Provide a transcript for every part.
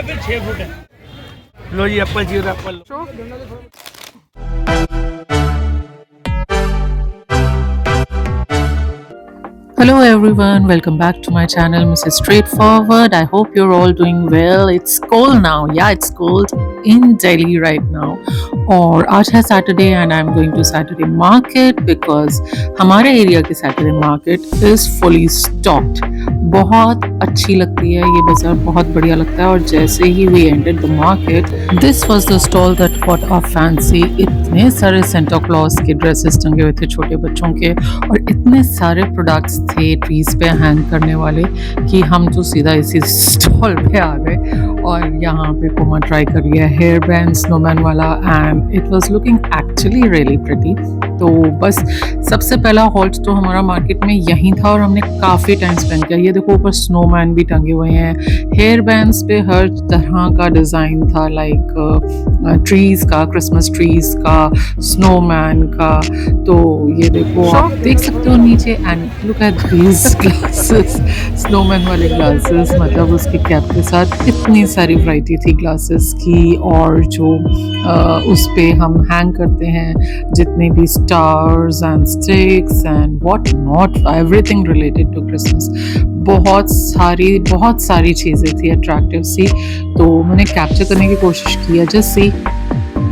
पे 6 फुट है। लो जी एप्पल चाहिए तो Apple low. Hello everyone, welcome back to my channel Mrs. Straightforward. I hope you're all doing well. It's cold now. Yeah, it's cold in Delhi right now. और आज है Saturday and I'm going to Saturday market because हमारे area की Saturday market is fully stocked. बहुत अच्छी लगती है ये बाजार, बहुत बढ़िया लगता है। और जैसे ही we entered the market, this was the stall that caught our fancy. इतने सारे सेंटा क्लॉज के ड्रेसेस टंगे हुए थे छोटे बच्चों के, और इतने सारे प्रोडक्ट्स थे ट्रीज पे हैंग करने वाले कि हम तो सीधा इसी स्टॉल पे आ गए। और यहाँ पे कोमा ट्राई कर लिया हेयर बैंड स्नोमैन वाला and it was looking actually really pretty. तो बस सबसे पहला हॉल्ट तो हमारा मार्केट में यहीं था और हमने काफ़ी टाइम स्पेंड किया। ये देखो ऊपर स्नोमैन भी टंगे हुए हैं, हेयर बैंड्स पे हर तरह का डिज़ाइन था, लाइक ट्रीज़ का, क्रिसमस ट्रीज़ का, स्नोमैन का। तो ये देखो आप देख सकते हो नीचे and look at these glasses, snowman वाले ग्लासेस, मतलब उसकी कैप के साथ इतनी सारी वैरायटी थी ग्लासेस की। और जो उस पे हम हैंग करते हैं जितने भी stars and sticks and what not, everything related to Christmas, बहुत सारी चीज़ें थी अट्रैक्टिव सी। तो मैंने कैप्चर करने की कोशिश की है जस्ट सी।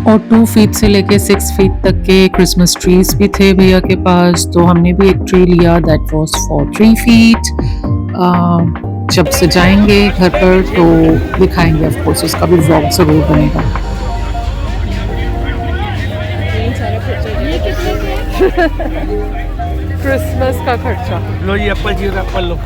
और 2 फीट से लेके 6 फीट तक के क्रिसमस ट्रीज भी थे भैया के पास। तो हमने भी एक ट्री लिया दैट वाज फॉर 3 फीट। जब सजाएंगे घर पर तो दिखाएंगे, ऑफ कोर्स उसका भी व्लॉग जरूर बनेगा। क्रिसमस का खर्चा। लो जी एप्पल चाहिए तो एप्पल लो।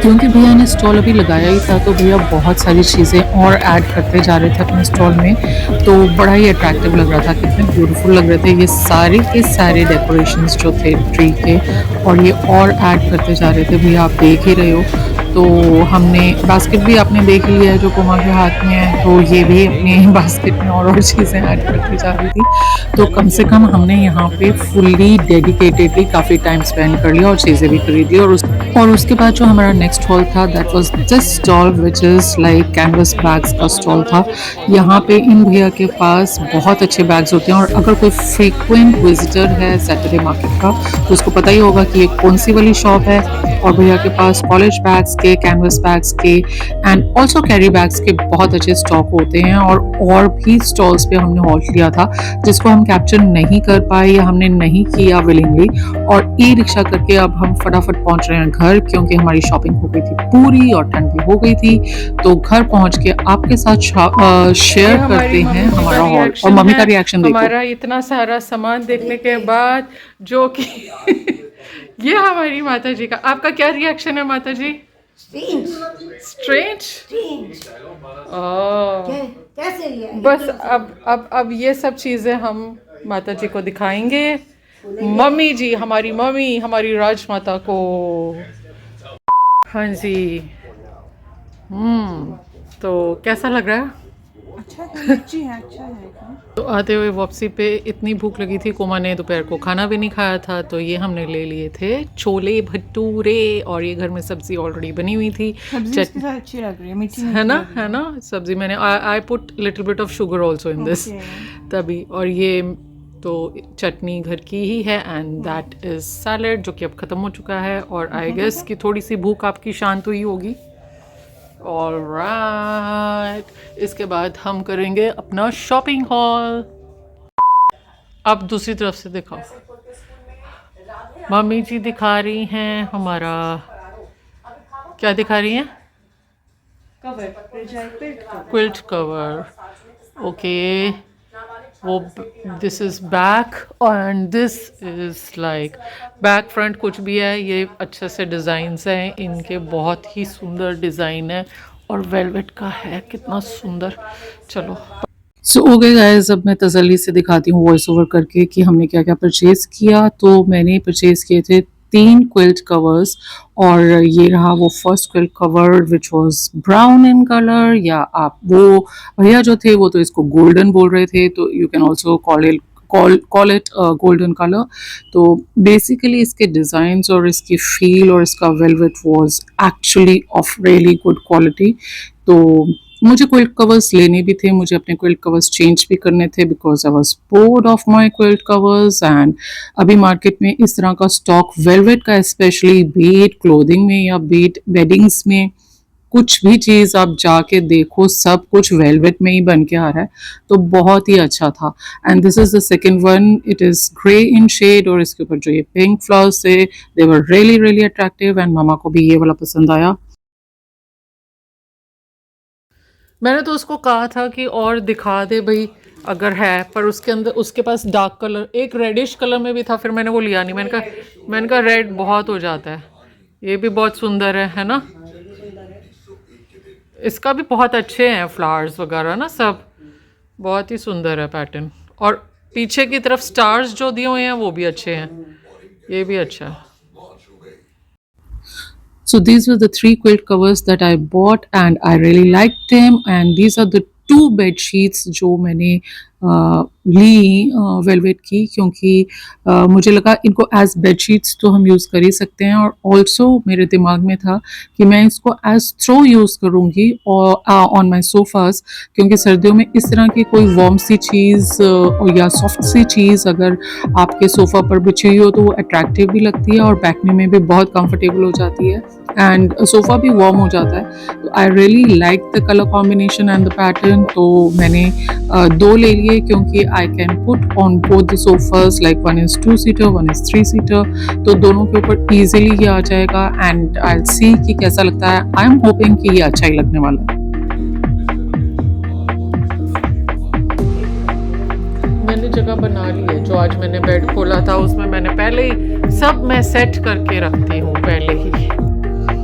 क्योंकि भैया ने स्टॉल अभी लगाया ही था तो भैया बहुत सारी चीज़ें और ऐड करते जा रहे थे अपने स्टॉल में। तो बड़ा ही अट्रैक्टिव लग रहा था, कितने ब्यूटीफुल लग रहे थे ये सारे के सारे डेकोरेशंस जो थे ट्री के, और ये और ऐड करते जा रहे थे। भैया आप देख ही रहे हो। तो हमने बास्केट भी आपने देख लिया है जो कोमा के हाथ में है, तो ये भी अपनी बास्केट में और चीज़ें ऐड करती जा रही थी। तो कम से कम हमने यहाँ पे फुल्ली डेडिकेटेडली काफ़ी टाइम स्पेंड कर लिया और चीज़ें भी खरीद ली। और उसके बाद जो हमारा नेक्स्ट हॉल था that was this stall which is like canvas bags का स्टॉल था। यहाँ पे इन भैया के पास बहुत अच्छे बैग्स होते हैं, और अगर कोई फ्रीक्वेंट विजिटर है सैटरडे मार्केट का तो उसको पता ही होगा कि ये कौन सी वाली शॉप है। और भैया के पास कॉलेज बैग्स के, कैनवस बैग्स के एंड ऑल्सो कैरी बैग्स के बहुत अच्छे स्टॉक होते हैं। और भी स्टॉल्स पे हमने हॉल्ट लिया था जिसको हम कैप्चर नहीं कर पाए या हमने नहीं किया विलिंगली। और ई रिक्शा करके अब हम फटाफट पहुंच रहे हैं घर, क्योंकि हमारी शॉपिंग हो गई थी पूरी और ठंड भी हो गई थी। तो घर पहुंच के आपके साथ शेयर करते हैं हमारा हॉल। और मम्मी का रिएक्शन देखो, हमारा इतना सारा सामान देखने के बाद, जो कि ये हमारी माता जी का। आपका क्या रिएक्शन है माता जी? स्ट्रेंज। कैसे लिया? बस अब ये सब चीज़ें हम माता जी को दिखाएंगे। मम्मी जी, हमारी मम्मी, हमारी राजमाता को। हाँ जी। तो कैसा लग रहा है? अच्छा है, अच्छा है। तो आते हुए वापसी पे इतनी भूख लगी थी, कोमा ने दोपहर को खाना भी नहीं खाया था, तो ये हमने ले लिए थे छोले भटूरे। और ये घर में सब्जी ऑलरेडी बनी हुई थी, चटनी अच्छी लग रही है, मीठी है ना सब्जी। मैंने I put little bit of sugar also in this तभी। और ये तो चटनी घर की ही है एंड दैट इज़ सैलड जो कि अब ख़त्म हो चुका है। और आई गेस कि थोड़ी सी भूख आपकी शांत हुई होगी। ऑलराइट, इसके बाद हम करेंगे अपना शॉपिंग हॉल। अब दूसरी तरफ से दिखाओ। मम्मी जी दिखा रही हैं हमारा, क्या दिखा रही हैं? Quilt cover. ओके, वो this is back and this is like back front कुछ भी है। ये अच्छे से डिज़ाइंस हैं इनके, बहुत ही सुंदर डिज़ाइन है और वेलवेट का है, कितना सुंदर। चलो सो ओके गाइस, अब मैं तसल्ली से दिखाती हूँ वॉइस ओवर करके कि हमने क्या क्या परचेज़ किया। तो मैंने परचेज़ किए थे 3 क्विल्ट कवर्स, और ये रहा वो first quilt cover which was brown in colour, या आप वो भैया जो थे वो तो इसको गोल्डन बोल रहे थे, तो you can also call it golden color. तो बेसिकली इसके डिज़ाइंस और इसकी फील और इसका velvet was actually of really good quality. तो मुझे क्विल्ट कवर्स लेने भी थे, मुझे अपने क्विल्ट कवर्स चेंज भी करने थे because I was bored of my quilt covers. And अभी मार्केट में इस तरह का स्टॉक वेलवेट का स्पेशली बीट क्लोथिंग में या बीट बेडिंग्स में कुछ भी चीज़ आप जाके देखो सब कुछ वेलवेट में ही बन के आ रहा है. तो बहुत ही अच्छा था. And this is the second one. It is grey in shade और इसके ऊपर जो ये पिंक फ्लावर्स थे they were really really attractive. And मामा को भी ये वाला पसंद आया. मैंने तो उसको कहा था कि और दिखा दे भाई अगर है, पर उसके अंदर उसके पास डार्क कलर एक रेडिश कलर में भी था, फिर मैंने वो लिया नहीं. मैंने कहा रेड बहुत हो जाता है. ये भी बहुत सुंदर है ना. इसका भी बहुत अच्छे हैं फ्लावर्स वगैरह ना, सब बहुत ही सुंदर है पैटर्न. और पीछे की तरफ स्टार्स जो दिए हुए हैं वो भी अच्छे हैं. ये भी अच्छा है. So these were the three quilt covers that I bought and I really liked them. And these are the two bed sheets जो मैंने ली वेलवेट की, क्योंकि मुझे लगा इनको एज बेड शीट्स तो हम यूज़ कर ही सकते हैं. और ऑल्सो मेरे दिमाग में था कि मैं इसको एज थ्रो यूज़ करूँगी और ऑन माई सोफ़ाज़, क्योंकि सर्दियों में इस तरह की कोई वार्म सी चीज़ या सॉफ्ट सी चीज़ अगर आपके सोफ़ा पर बिछी हुई हो तो वो अट्रैक्टिव भी लगती है और बैठने में भी बहुत कंफर्टेबल हो जाती है एंड सोफ़ा भी वार्म हो जाता है. तो I really like the colour combination and the pattern. तो मैंने दो ले लिए क्योंकि I can put on both the sofas, like one is 2 seater one is 3 seater. तो दोनों के ऊपर ईजिली ये आ जाएगा एंड आई सी कि कैसा लगता है. आई एम होपिंग कि ये अच्छा ही लगने वाला है. मैंने जगह बना ली है. जो आज मैंने बेड खोला था उसमें मैंने पहले ही सब मैं सेट करके रखती हूँ पहले ही.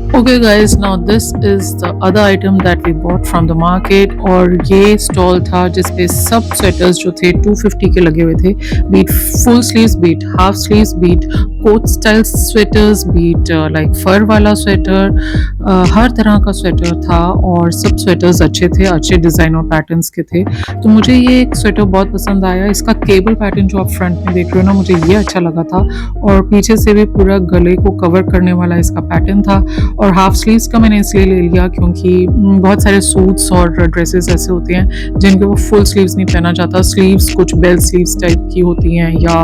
Okay guys, now this is the other item that we bought from the market. और ये स्टॉल था जिसपे सब स्वेटर्स जो थे 250 के लगे हुए थे. Be it full sleeves, be it half sleeves, be it coat style sweaters, be it like fur वाला स्वेटर, हर तरह का स्वेटर था और सब स्वेटर्स अच्छे थे, अच्छे डिज़ाइन और पैटर्न्स के थे. तो मुझे ये एक स्वेटर बहुत पसंद आया. इसका केबल पैटर्न जो आप फ्रंट में देख रहे हो ना, मुझे ये अच्छा लगा था. और पीछे से भी पूरा गले को कवर करने वाला इसका पैटर्न था. और हाफ स्लीव्स का मैंने इसलिए ले लिया क्योंकि बहुत सारे सूट्स और ड्रेसेस ऐसे होते हैं जिनके वो फुल स्लीव्स नहीं पहना जाता. स्लीव्स कुछ बेल स्लीव्स टाइप की होती हैं या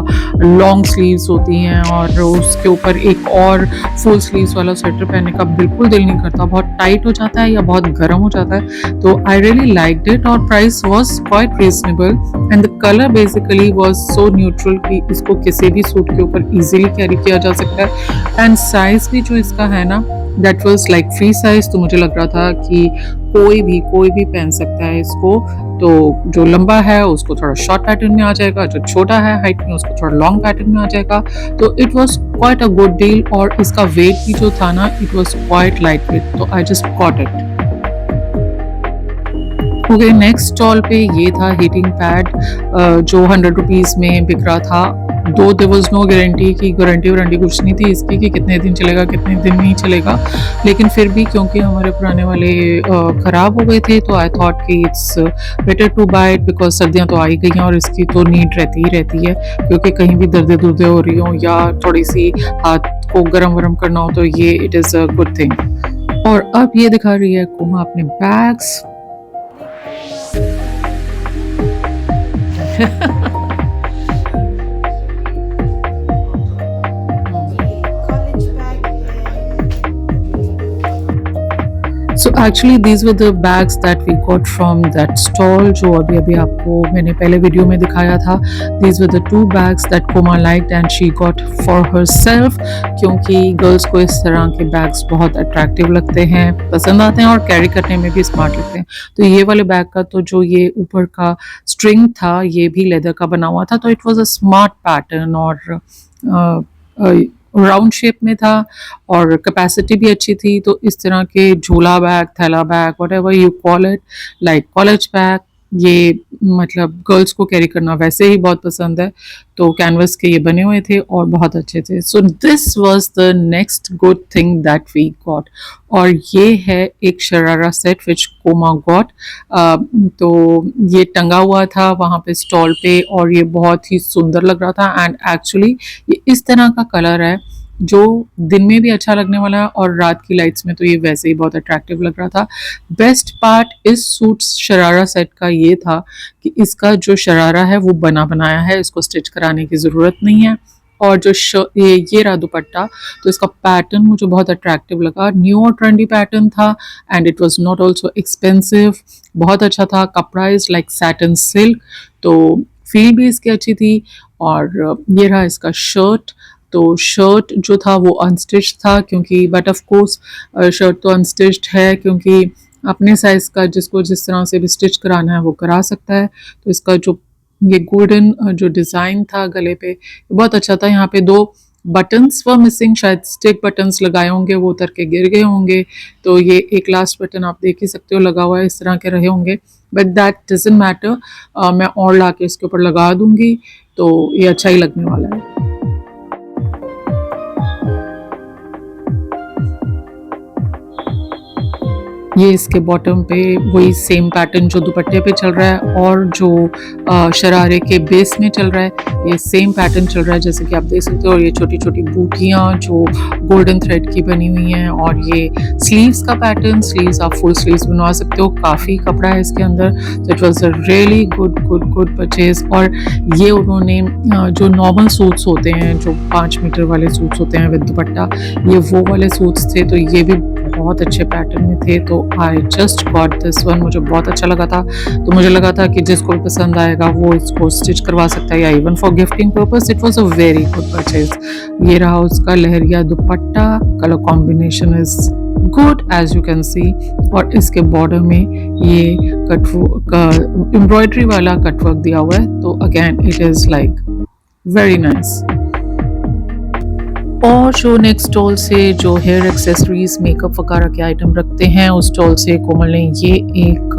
लॉन्ग स्लीव्स होती हैं और उसके ऊपर एक और फुल स्लीव्स वाला स्वेटर पहनने का बिल्कुल दिल नहीं करता. बहुत टाइट हो जाता है या बहुत गर्म हो जाता है. तो आई रियली लाइक्ड इट और price was quite reasonable and the colour basically was so neutral कि इसको किसी भी सूट के ऊपर इजीली कैरी किया जा सकता है. एंड साइज भी जो इसका है ना that was like free size. तो मुझे लग रहा था कि कोई भी पहन सकता है इसको. तो जो लंबा है उसको थोड़ा शॉर्ट पैटर्न में आ जाएगा, जो छोटा है हाइट में उसको थोड़ा लॉन्ग पैटर्न में आ जाएगा. तो it was quite a good deal और इसका वेट भी जो था ना it was quite light weight. तो I just got it. Okay, next stall पे ये था हीटिंग पैड जो 100 रुपीज़ में बिक रहा था. दो देयर वाज नो गारंटी की वारंटी कुछ नहीं थी इसकी कि कितने दिन चलेगा कितने दिन नहीं चलेगा. लेकिन फिर भी क्योंकि हमारे पुराने वाले ख़राब हो गए थे तो आई थॉट कि it's better to buy it because सर्दियाँ तो आ ही गई हैं और इसकी तो नीड रहती ही रहती है क्योंकि कहीं भी दर्दे दुर्दे हो रही हो या थोड़ी सी हाथ को गरम वरम करना हो तो ये it is a good thing. और अब ये दिखा रही है कोमा अपने bags. So actually these were the bags that we got from that stall जो अभी आपको मैंने पहले वीडियो में दिखाया था. These were the two bags that Koma liked and she got for herself क्योंकि गर्ल्स को इस तरह के बैग्स बहुत अट्रैक्टिव लगते हैं, पसंद आते हैं और कैरी करने में भी स्मार्ट लगते हैं. तो ये वाले बैग का तो जो ये ऊपर का स्ट्रिंग था ये भी लेदर का बना हुआ था. तो it was a smart pattern और राउंड शेप में था और कैपेसिटी भी अच्छी थी. तो इस तरह के झोला बैग, थैला bag, whatever you call it, like college bag, ये मतलब गर्ल्स को कैरी करना वैसे ही बहुत पसंद है, तो कैनवस के ये बने हुए थे और बहुत अच्छे थे। So this was the next good thing that we got, और ये है एक शरारा सेट विच कोमा गॉट। तो ये टंगा हुआ था वहाँ पे स्टॉल पे और ये बहुत ही सुंदर लग रहा था। एंड एक्चुअली ये इस तरह का कलर है जो दिन में भी अच्छा लगने वाला है और रात की लाइट्स में तो ये वैसे ही बहुत अट्रैक्टिव लग रहा था। बेस्ट पार्ट इस सूट शरारा सेट का ये था कि इसका जो शरारा है वो बना बनाया है, इसको स्टिच कराने की ज़रूरत नहीं है। और जो ये रहा दुपट्टा, तो इसका पैटर्न मुझे बहुत अट्रैक्टिव लगा। न्यू और ट्रेंडी पैटर्न था and it was not also expensive, बहुत अच्छा था। कपड़ा इज़ लाइक सैटिन सिल्क, तो फील भी इसकी अच्छी थी। और ये रहा इसका शर्ट, तो शर्ट जो था वो अनस्टिच्ड था क्योंकि बट ऑफ कोर्स शर्ट तो अनस्टिच्ड है क्योंकि अपने साइज़ का जिसको जिस तरह से भी स्टिच कराना है वो करा सकता है। तो इसका जो ये गोल्डन जो डिज़ाइन था गले पे बहुत अच्छा था। यहाँ पे 2 बटन्स वर मिसिंग, शायद स्टिक बटन्स लगाए होंगे, वो उतर के गिर गए होंगे। तो ये एक लास्ट बटन आप देख ही सकते हो लगा हुआ है, इस तरह के रहे होंगे, बट दैट डजंट मैटर। मैं और ला के इसके ऊपर लगा दूंगी तो ये अच्छा ही लगने वाला है। ये इसके बॉटम पे वही सेम पैटर्न जो दुपट्टे पे चल रहा है और जो शरारे के बेस में चल रहा है, ये सेम पैटर्न चल रहा है जैसे कि आप देख सकते हो। और ये छोटी छोटी बूटियाँ जो गोल्डन थ्रेड की बनी हुई हैं। और ये स्लीव्स का पैटर्न, स्लीव्स आप फुल स्लीव्स बनवा सकते हो, काफ़ी कपड़ा है इसके अंदर। तो it was a really good purchase. और ये उन्होंने जो नॉर्मल सूट्स होते हैं, जो 5 मीटर वाले सूट्स होते हैं विद दुपट्टा, ये वो वाले सूट्स थे, तो ये भी बहुत अच्छे पैटर्न में थे। तो I just got this one, मुझे बहुत अच्छा लगा था। तो मुझे लगा था कि जिसको भी पसंद आएगा वो इसको स्टिच करवा सकता है या even for gifting purpose. It was a very good purchase. ये रहा उसका leheriya dupatta, colour combination is good as you can see. और इसके बॉर्डर में ये एम्ब्रॉयडरी वाला कटवर्क दिया हुआ है, तो again it is like very nice. और जो नेक्स्ट स्टॉल से जो हेयर एक्सेसरीज मेकअप वगैरह के आइटम रखते हैं, उस स्टॉल से कोमल ने ये एक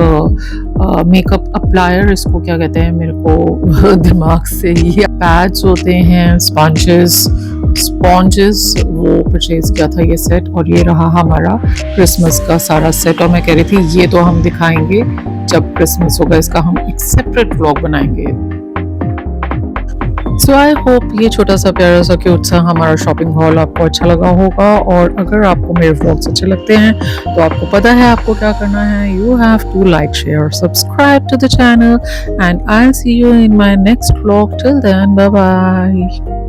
मेकअप अप्लायर, इसको क्या कहते हैं मेरे को दिमाग से, ये पैड्स होते हैं, स्पॉन्जेस, वो परचेज किया था ये सेट। और ये रहा हमारा क्रिसमस का सारा सेट। और मैं कह रही थी ये तो हम दिखाएंगे जब क्रिसमस होगा, इसका हम एक सेपरेट व्लॉग बनाएंगे। सो आई होप ये छोटा सा प्यारा सा क्यूट सा हमारा शॉपिंग हॉल आपको अच्छा लगा होगा। और अगर आपको मेरे व्लॉग्स अच्छे लगते हैं तो आपको पता है आपको क्या करना है। You have to like, share, subscribe to the channel and I will see you in my next vlog. Till then, bye bye.